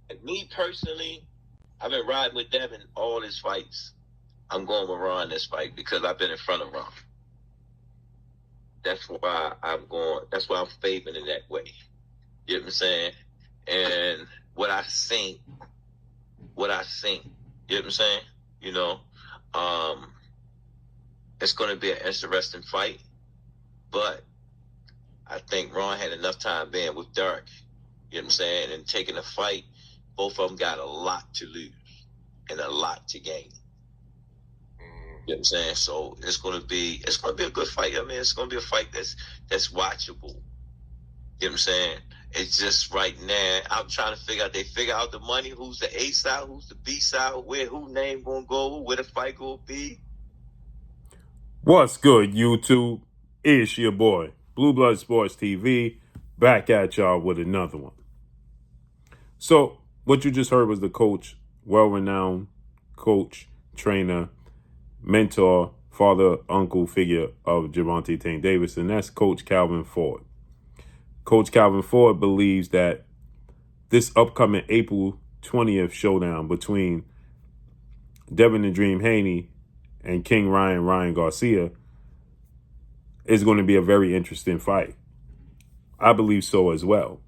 And me personally, I've been riding with Devin all his fights. I'm going with Ron this fight because I've been in front of Ron. That's why I'm going. That's why I'm favoring it that way. You know what I'm saying? And what I think. You know what I'm saying? You know, um, it's going to be an interesting fight, but I think Ron had enough time being with Derek. You know what I'm saying? And taking a fight, both of them got a lot to lose and a lot to gain. You know what I'm saying? So it's gonna be a good fight. I mean, it's gonna be a fight that's watchable. You know what I'm saying? It's just right now, I'm trying to figure out the money, who's the A side, who's the B side, who name gonna go, where the fight gonna be. What's good, YouTube? It's your boy, Blue Blood Sports TV, back at y'all with another one. So, what you just heard was the coach, well-renowned coach, trainer, mentor, father, uncle figure of Gervonta Tank Davis, and that's Coach Calvin Ford. Coach Calvin Ford believes that this upcoming April 20th showdown between Devin the Dream Haney and King Ryan Garcia is going to be a very interesting fight. I believe so as well.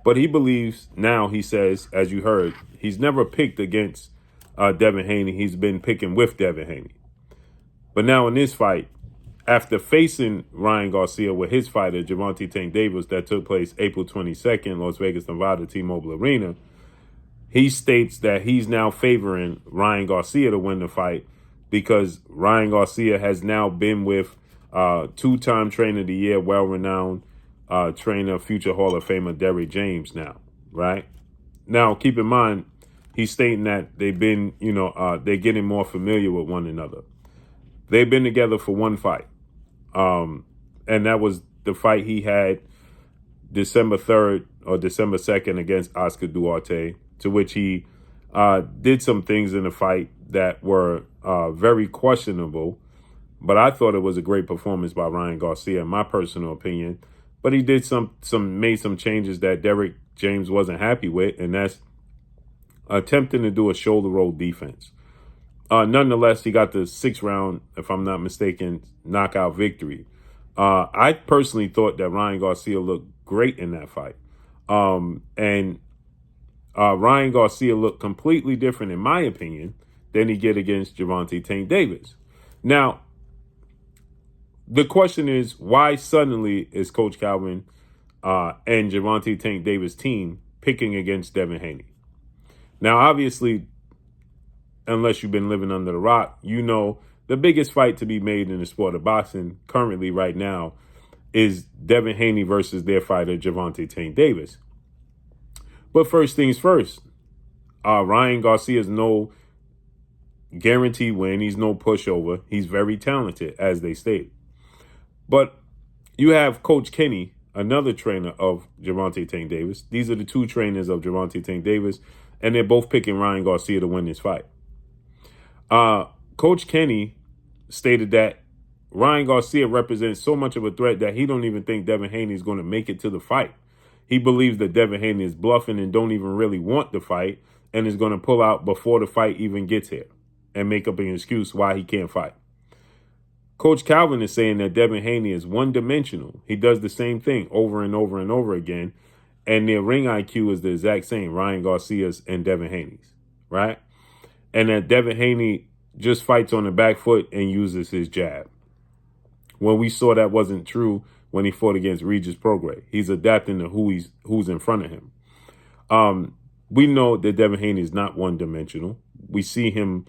But he believes now, he says, as you heard, he's never picked against Devin Haney. He's been picking with Devin Haney. But now in this fight, after facing Ryan Garcia with his fighter, Gervonta Tank Davis, that took place April 22nd, Las Vegas, Nevada, T-Mobile Arena, he states that he's now favoring Ryan Garcia to win the fight because Ryan Garcia has now been with two-time trainer of the year, well-renowned trainer, future Hall of Famer Derrick James now, right? Now, keep in mind, he's stating that they've been, they're getting more familiar with one another. They've been together for one fight. And that was the fight he had December 3rd or December 2nd against Oscar Duarte, to which he did some things in the fight that were very questionable. But I thought it was a great performance by Ryan Garcia, in my personal opinion. But he did made some changes that Derrick James wasn't happy with, and that's attempting to do a shoulder roll defense. Nonetheless, he got the 6th round, if I'm not mistaken, knockout victory. I personally thought that Ryan Garcia looked great in that fight. And Ryan Garcia looked completely different, in my opinion, than he did against Gervonta Tank Davis. Now, the question is, why suddenly is Coach Calvin and Gervonta Tank Davis' team picking against Devin Haney? Now, obviously, unless you've been living under the rock, you know the biggest fight to be made in the sport of boxing currently right now is Devin Haney versus their fighter, Gervonta Tank Davis. But first things first, Ryan Garcia is no guaranteed win. He's no pushover. He's very talented, as they state. But you have Coach Kenny, another trainer of Gervonta Tank Davis. These are the two trainers of Gervonta Tank Davis, and they're both picking Ryan Garcia to win this fight. Coach Kenny stated that Ryan Garcia represents so much of a threat that he don't even think Devin Haney is going to make it to the fight. He believes that Devin Haney is bluffing and don't even really want the fight and is going to pull out before the fight even gets here and make up an excuse why he can't fight. Coach Calvin is saying that Devin Haney is one-dimensional. He does the same thing over and over and over again, and their ring IQ is the exact same, Ryan Garcia's and Devin Haney's, right? And that Devin Haney just fights on the back foot and uses his jab. When we saw that wasn't true when he fought against Regis Prograis. He's adapting to who's in front of him. We know that Devin Haney is not one-dimensional. We see him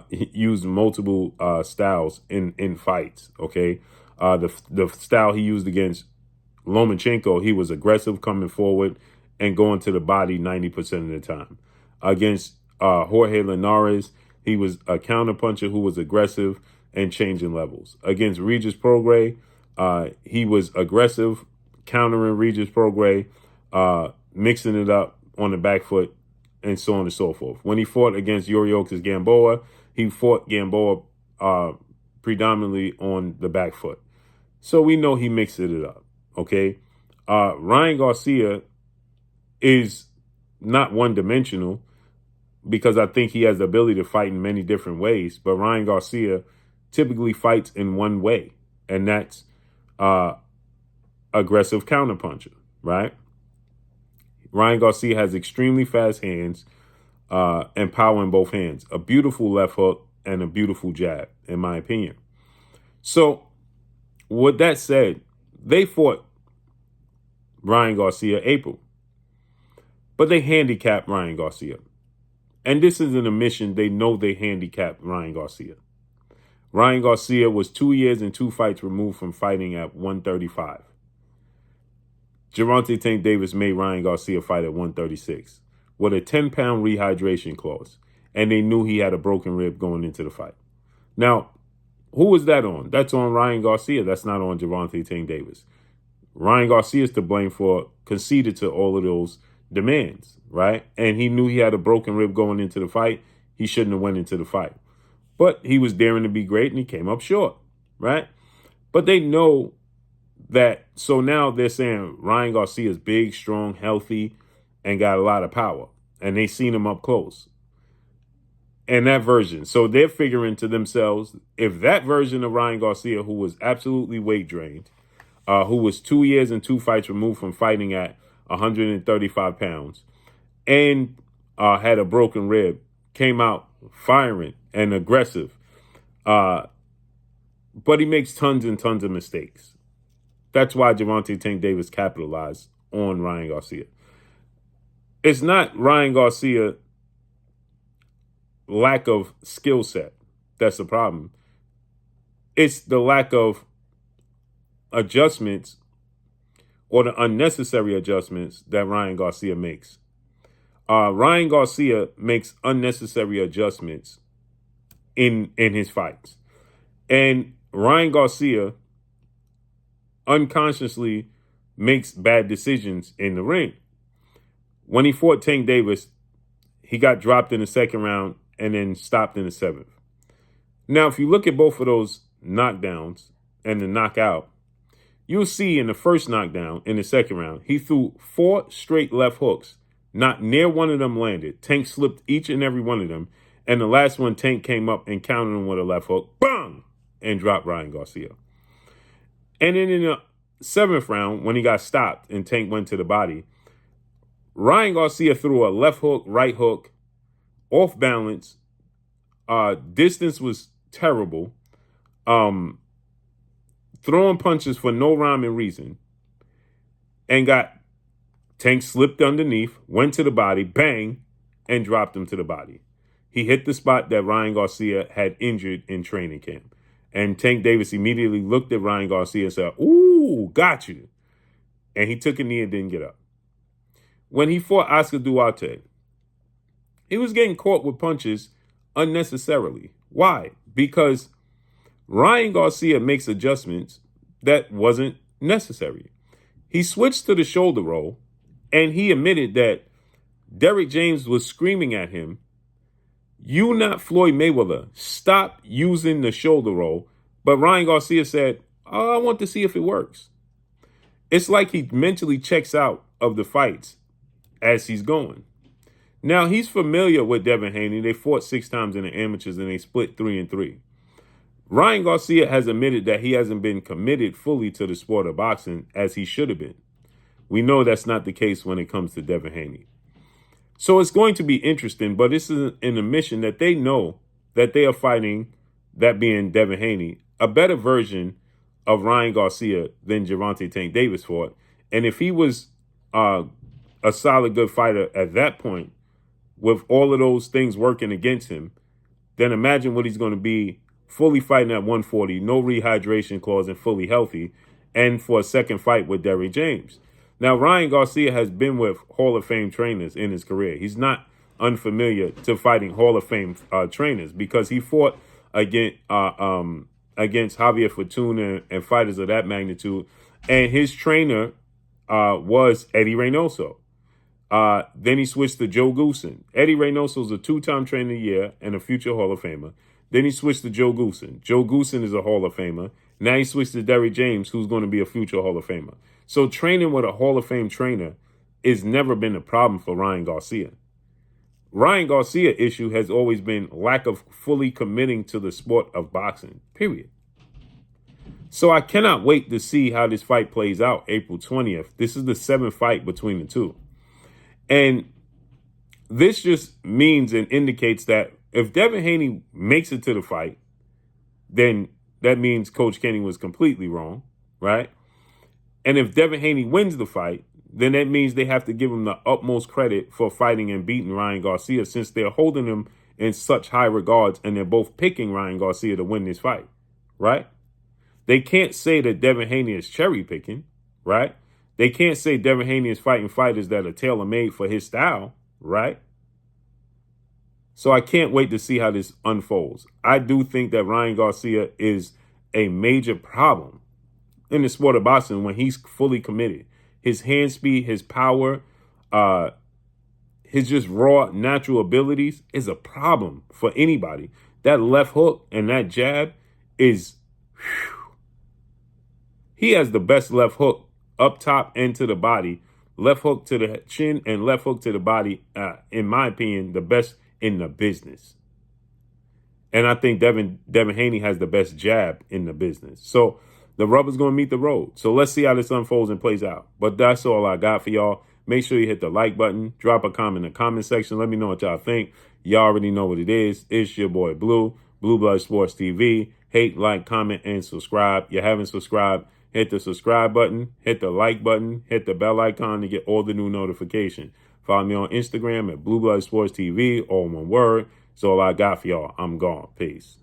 use multiple styles in fights, okay? The style he used against Lomachenko, he was aggressive coming forward and going to the body 90% of the time. Against Jorge Linares, he was a counterpuncher who was aggressive and changing levels. Against Regis Prograis, he was aggressive, countering Regis Prograis, mixing it up on the back foot, and so on and so forth. When he fought against Yuriorkis Gamboa, he fought Gamboa predominantly on the back foot. So we know he mixed it up, okay? Ryan Garcia is not one-dimensional because I think he has the ability to fight in many different ways. But Ryan Garcia typically fights in one way, and that's aggressive counterpuncher, right? Ryan Garcia has extremely fast hands and power in both hands, a beautiful left hook and a beautiful jab, in my opinion. So with that said, they fought Ryan Garcia April, but they handicapped Ryan Garcia. And this is an admission. They know they handicapped Ryan Garcia. Ryan Garcia was 2 years and 2 fights removed from fighting at 135. Gervonta Tank Davis made Ryan Garcia fight at 136 with a 10-pound rehydration clause. And they knew he had a broken rib going into the fight. Now, who was that on? That's on Ryan Garcia. That's not on Gervonta Tank Davis. Ryan Garcia is to blame for conceded to all of those demands, right? And he knew he had a broken rib going into the fight. He shouldn't have went into the fight. But he was daring to be great, and he came up short, right? But they know that, so now they're saying Ryan Garcia is big, strong, healthy, and got a lot of power. And they seen him up close. And that version. So they're figuring to themselves, if that version of Ryan Garcia, who was absolutely weight drained, who was 2 years and 2 fights removed from fighting at 135 pounds, and had a broken rib, came out firing and aggressive. But he makes tons and tons of mistakes. That's why Gervonta Tank Davis capitalized on Ryan Garcia. It's not Ryan Garcia lack of skill set that's the problem. It's the lack of adjustments or the unnecessary adjustments that Ryan Garcia makes. Ryan Garcia makes unnecessary adjustments in his fights. And Ryan Garcia unconsciously makes bad decisions in the ring. When he fought Tank Davis, he got dropped in the second round and then stopped in the 7th. Now, if you look at both of those knockdowns and the knockout, you'll see in the first knockdown, in the second round, he threw 4 straight left hooks. Not near one of them landed. Tank slipped each and every one of them. And the last one, Tank came up and countered him with a left hook. Bang! And dropped Ryan Garcia. And then in the 7th round, when he got stopped and Tank went to the body, Ryan Garcia threw a left hook, right hook, off balance. Distance was terrible. Throwing punches for no rhyme and reason. And got Tank slipped underneath, went to the body, bang, and dropped him to the body. He hit the spot that Ryan Garcia had injured in training camp. And Tank Davis immediately looked at Ryan Garcia and said, "Ooh, got you." And he took a knee and didn't get up. When he fought Oscar Duarte, he was getting caught with punches unnecessarily. Why? Because Ryan Garcia makes adjustments that wasn't necessary. He switched to the shoulder roll, and he admitted that Derrick James was screaming at him, "You not Floyd Mayweather. Stop using the shoulder roll." But Ryan Garcia said, "Oh, I want to see if it works." It's like he mentally checks out of the fights as he's going. Now, he's familiar with Devin Haney. They fought 6 times in the amateurs, and they split 3-3. Ryan Garcia has admitted that he hasn't been committed fully to the sport of boxing as he should have been. We know that's not the case when it comes to Devin Haney. So it's going to be interesting, but this is an admission that they know that they are fighting, that being Devin Haney, a better version of Ryan Garcia than Gervonta Tank Davis fought. And if he was a solid, good fighter at that point, with all of those things working against him, then imagine what he's going to be fully fighting at 140, no rehydration clause, and fully healthy, and for a second fight with Derrick James. Now, Ryan Garcia has been with Hall of Fame trainers in his career. He's not unfamiliar to fighting Hall of Fame trainers because he fought against Javier Fortuna and fighters of that magnitude. And his trainer was Eddie Reynoso. Then he switched to Joe Goosen. Eddie Reynoso is a 2-time trainer of the year and a future Hall of Famer. Then he switched to Joe Goosen. Joe Goosen is a Hall of Famer. Now he switched to Derrick James, who's going to be a future Hall of Famer. So training with a Hall of Fame trainer is never been a problem for Ryan Garcia. Ryan Garcia issue has always been lack of fully committing to the sport of boxing, period. So I cannot wait to see how this fight plays out April 20th. This is the 7th fight between the two. And this just means and indicates that if Devin Haney makes it to the fight, then that means Coach Kenny was completely wrong, right? And if Devin Haney wins the fight, then that means they have to give him the utmost credit for fighting and beating Ryan Garcia, since they're holding him in such high regards and they're both picking Ryan Garcia to win this fight, right? They can't say that Devin Haney is cherry picking, right? They can't say Devin Haney is fighting fighters that are tailor-made for his style, right? So I can't wait to see how this unfolds. I do think that Ryan Garcia is a major problem in the sport of boxing when he's fully committed. His hand speed, his power, his just raw natural abilities is a problem for anybody. That left hook and that jab is, he has the best left hook up top and to the body. Left hook to the chin and left hook to the body, in my opinion, the best in the business. And I think Devin Haney has the best jab in the business. So the rubber's going to meet the road. So let's see how this unfolds and plays out. But that's all I got for y'all. Make sure you hit the like button. Drop a comment in the comment section. Let me know what y'all think. Y'all already know what it is. It's your boy Blue, Blue Blood Sports TV. Hate, like, comment, and subscribe. You haven't subscribed, hit the subscribe button, hit the like button, hit the bell icon to get all the new notifications. Follow me on Instagram at Blue Blood Sports TV, all one word. That's all I got for y'all. I'm gone. Peace.